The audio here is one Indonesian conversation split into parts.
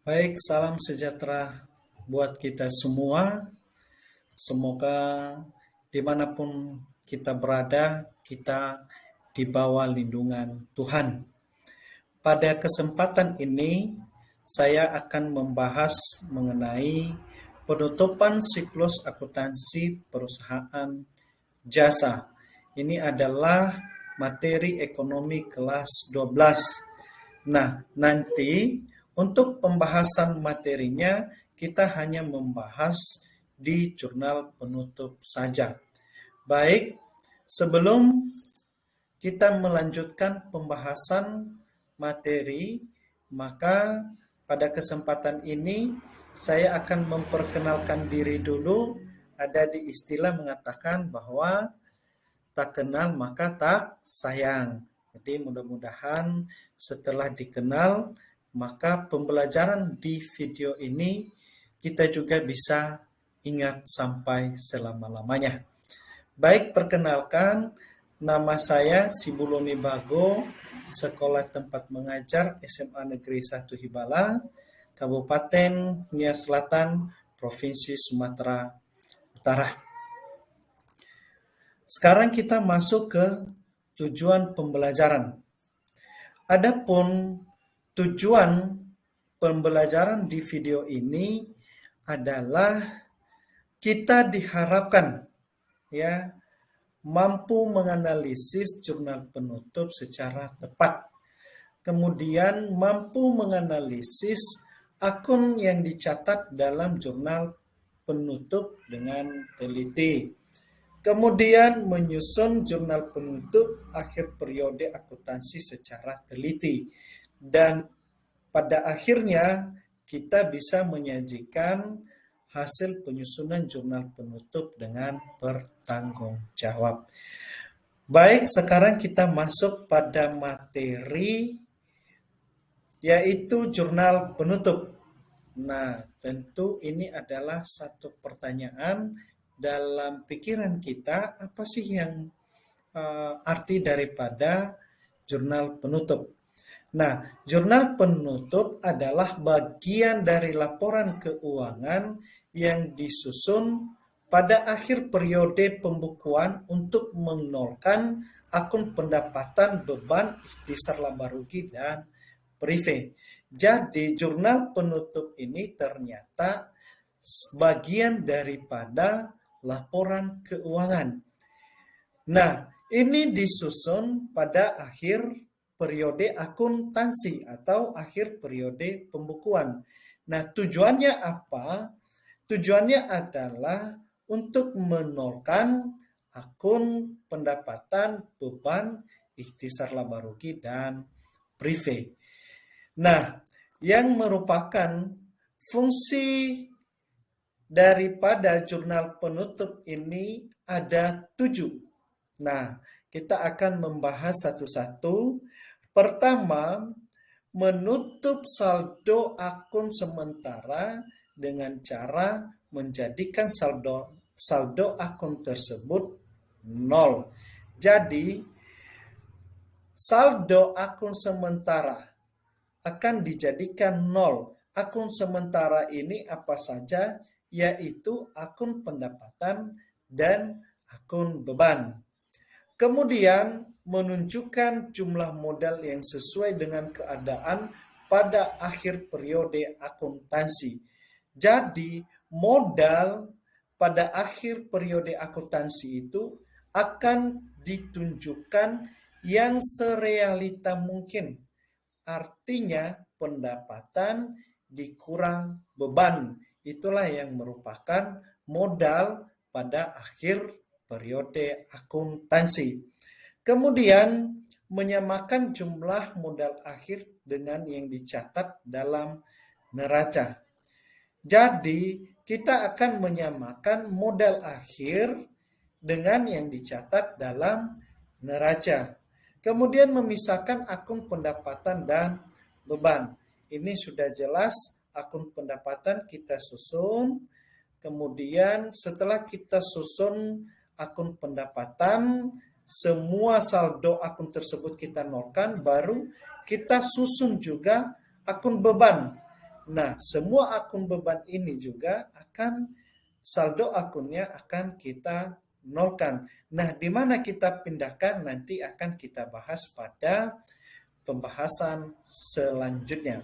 Baik, salam sejahtera buat kita semua. Semoga dimanapun kita berada, kita di bawah lindungan Tuhan. Pada kesempatan ini, saya akan membahas mengenai penutupan siklus akuntansi perusahaan jasa. Ini adalah materi ekonomi kelas 12. Nah, nanti untuk pembahasan materinya kita hanya membahas di jurnal penutup saja. Baik, sebelum kita melanjutkan pembahasan materi, maka pada kesempatan ini saya akan memperkenalkan diri dulu. Ada di istilah mengatakan bahwa tak kenal maka tak sayang. Jadi mudah-mudahan setelah dikenal, maka pembelajaran di video ini kita juga bisa ingat sampai selama-lamanya. Baik, perkenalkan, nama saya Sibuloni Bago, sekolah tempat mengajar SMA Negeri 1 Hibala, Kabupaten Nia Selatan, Provinsi Sumatera Utara. Sekarang kita masuk ke tujuan pembelajaran. Adapun tujuan pembelajaran di video ini adalah kita diharapkan ya mampu menganalisis jurnal penutup secara tepat. Kemudian mampu menganalisis akun yang dicatat dalam jurnal penutup dengan teliti. Kemudian menyusun jurnal penutup akhir periode akuntansi secara teliti. Dan pada akhirnya kita bisa menyajikan hasil penyusunan jurnal penutup dengan bertanggung jawab. Baik, sekarang kita masuk pada materi yaitu jurnal penutup. Nah, tentu ini adalah satu pertanyaan dalam pikiran kita, apa sih yang arti daripada jurnal penutup? Nah, jurnal penutup adalah bagian dari laporan keuangan yang disusun pada akhir periode pembukuan untuk menolkan akun pendapatan, beban, ikhtisar laba rugi, dan prive. Jadi, jurnal penutup ini ternyata bagian daripada laporan keuangan. Nah, ini disusun pada akhir periode akuntansi atau akhir periode pembukuan. Nah, tujuannya apa? Tujuannya adalah untuk menolkan akun pendapatan, beban, ikhtisar laba rugi, dan prive. Nah, yang merupakan fungsi daripada jurnal penutup ini ada 7. Nah, kita akan membahas satu-satu. Pertama, menutup saldo akun sementara dengan cara menjadikan saldo akun tersebut nol. Jadi, saldo akun sementara akan dijadikan nol. Akun sementara ini apa saja? Yaitu akun pendapatan dan akun beban. Kemudian menunjukkan jumlah modal yang sesuai dengan keadaan pada akhir periode akuntansi. Jadi modal pada akhir periode akuntansi itu akan ditunjukkan yang serealita mungkin. Artinya pendapatan dikurang beban. Itulah yang merupakan modal pada akhir periode akuntansi. Kemudian menyamakan jumlah modal akhir dengan yang dicatat dalam neraca. Jadi kita akan menyamakan modal akhir dengan yang dicatat dalam neraca. Kemudian memisahkan akun pendapatan dan beban. Ini sudah jelas, akun pendapatan kita susun. Kemudian setelah kita susun akun pendapatan, semua saldo akun tersebut kita nolkan, baru kita susun juga akun beban. Nah, semua akun beban ini juga akan saldo akunnya akan kita nolkan. Nah, di mana kita pindahkan nanti akan kita bahas pada pembahasan selanjutnya.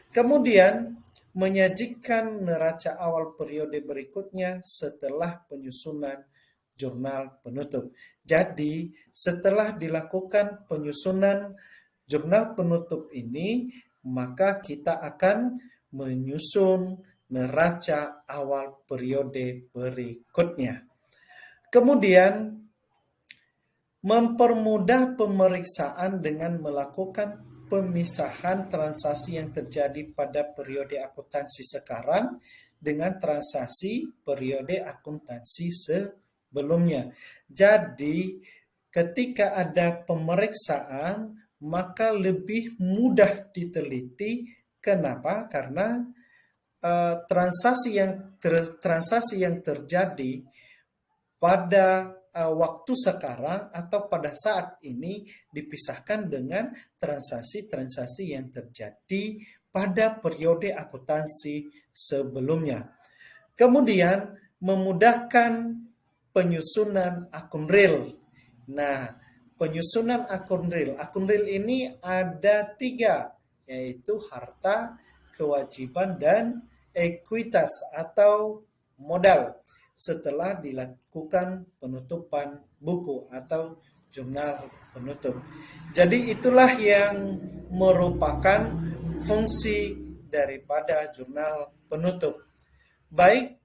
Kemudian, menyajikan neraca awal periode berikutnya setelah penyusunan jurnal penutup. Jadi, setelah dilakukan penyusunan jurnal penutup ini, maka kita akan menyusun neraca awal periode berikutnya. Kemudian, mempermudah pemeriksaan dengan melakukan pemisahan transaksi yang terjadi pada periode akuntansi sekarang dengan transaksi periode akuntansi sebelumnya. Jadi, ketika ada pemeriksaan, maka lebih mudah diteliti. Kenapa? Karena transaksi yang terjadi pada waktu sekarang atau pada saat ini dipisahkan dengan transaksi-transaksi yang terjadi pada periode akuntansi sebelumnya. Kemudian memudahkan penyusunan akun real. Nah, penyusunan akun real. Akun real ini ada 3, yaitu harta, kewajiban, dan ekuitas atau modal setelah dilakukan penutupan buku atau jurnal penutup. Jadi itulah yang merupakan fungsi daripada jurnal penutup. Baik,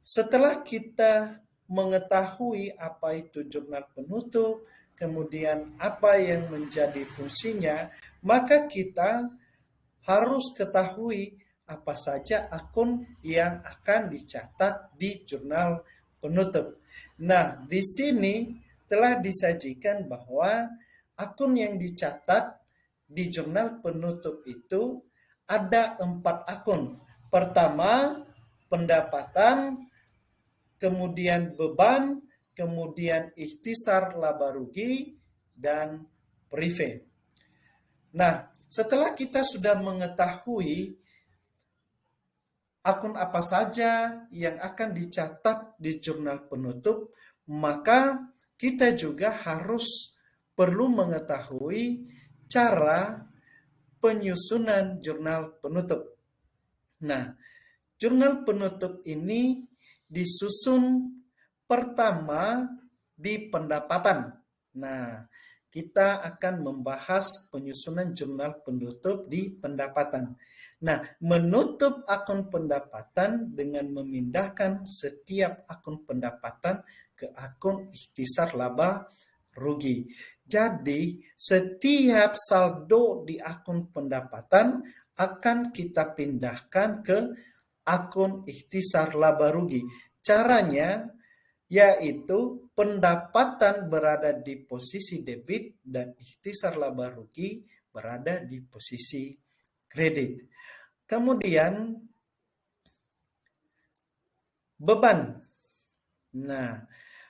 setelah kita mengetahui apa itu jurnal penutup, kemudian apa yang menjadi fungsinya, maka kita harus ketahui apa saja akun yang akan dicatat di jurnal penutup. Nah, di sini telah disajikan bahwa akun yang dicatat di jurnal penutup itu ada 4 akun. Pertama, pendapatan, kemudian beban, kemudian ikhtisar laba rugi, dan prive. Nah, setelah kita sudah mengetahui akun apa saja yang akan dicatat di jurnal penutup, maka kita juga harus perlu mengetahui cara penyusunan jurnal penutup. Nah, jurnal penutup ini disusun pertama di pendapatan. Nah, kita akan membahas penyusunan jurnal penutup di pendapatan. Nah, menutup akun pendapatan dengan memindahkan setiap akun pendapatan ke akun ikhtisar laba rugi. Jadi, setiap saldo di akun pendapatan akan kita pindahkan ke akun ikhtisar laba rugi. Caranya yaitu pendapatan berada di posisi debit dan ikhtisar laba rugi berada di posisi kredit. Kemudian beban. Nah,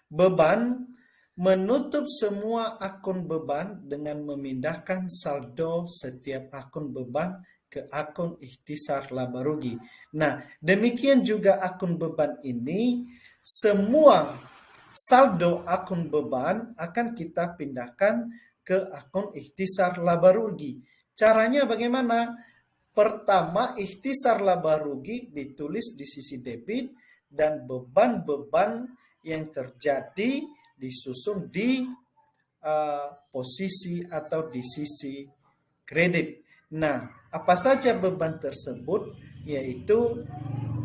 beban menutup semua akun beban dengan memindahkan saldo setiap akun beban ke akun ikhtisar laba rugi. Nah, demikian juga akun beban ini, semua saldo akun beban akan kita pindahkan ke akun ikhtisar laba rugi. Caranya bagaimana? Pertama, ikhtisar laba rugi ditulis di sisi debit dan beban-beban yang terjadi disusun di posisi atau di sisi kredit. Nah, apa saja beban tersebut? Yaitu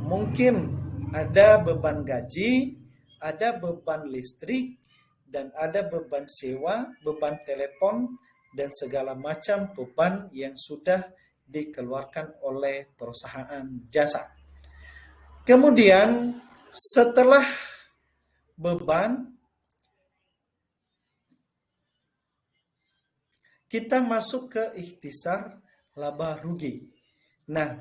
mungkin ada beban gaji, ada beban listrik, dan ada beban sewa, beban telepon, dan segala macam beban yang sudah dikeluarkan oleh perusahaan jasa. Kemudian setelah beban, kita masuk ke ikhtisar laba rugi. Nah,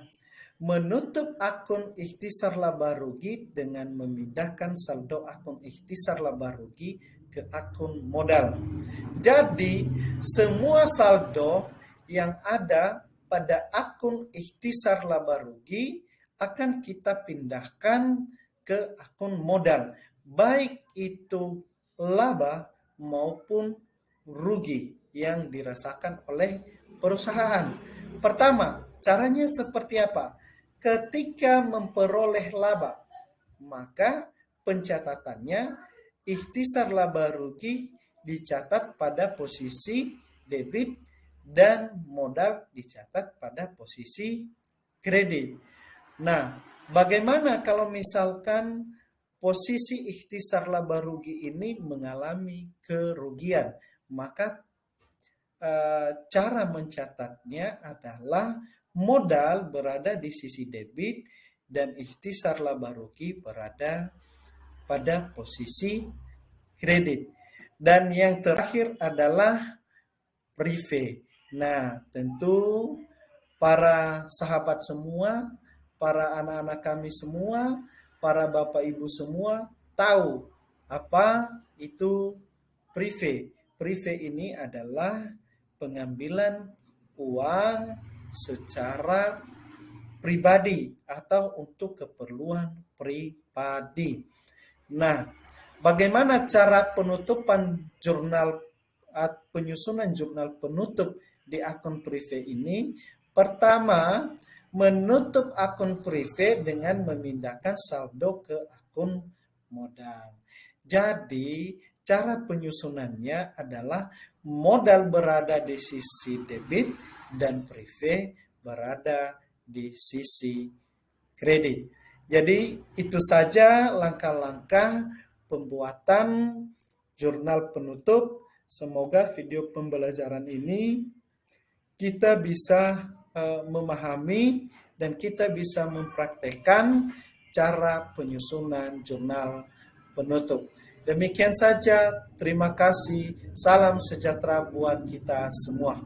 menutup akun ikhtisar laba rugi dengan memindahkan saldo akun ikhtisar laba rugi ke akun modal. Jadi, semua saldo yang ada pada akun ikhtisar laba rugi akan kita pindahkan ke akun modal, baik itu laba maupun rugi yang dirasakan oleh perusahaan. Pertama, caranya seperti apa? Ketika memperoleh laba, maka pencatatannya ikhtisar laba rugi dicatat pada posisi debit dan modal dicatat pada posisi kredit. Nah, bagaimana kalau misalkan posisi ikhtisar laba rugi ini mengalami kerugian? Maka cara mencatatnya adalah modal berada di sisi debit dan ikhtisar laba rugi berada pada posisi kredit. Dan yang terakhir adalah prive. Nah, tentu para sahabat semua, para anak-anak kami semua, para bapak ibu semua tahu apa itu prive. Prive ini adalah pengambilan uang secara pribadi atau untuk keperluan pribadi. Nah, bagaimana cara penutupan jurnal penyusunan jurnal penutup di akun prive ini? Pertama, menutup akun prive dengan memindahkan saldo ke akun modal. Jadi, cara penyusunannya adalah modal berada di sisi debit dan prive berada di sisi kredit. Jadi itu saja langkah-langkah pembuatan jurnal penutup. Semoga video pembelajaran ini kita bisa memahami dan kita bisa mempraktekkan cara penyusunan jurnal penutup. Demikian saja, terima kasih. Salam sejahtera buat kita semua.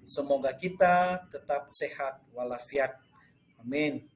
Semoga kita tetap sehat walafiat. Amin.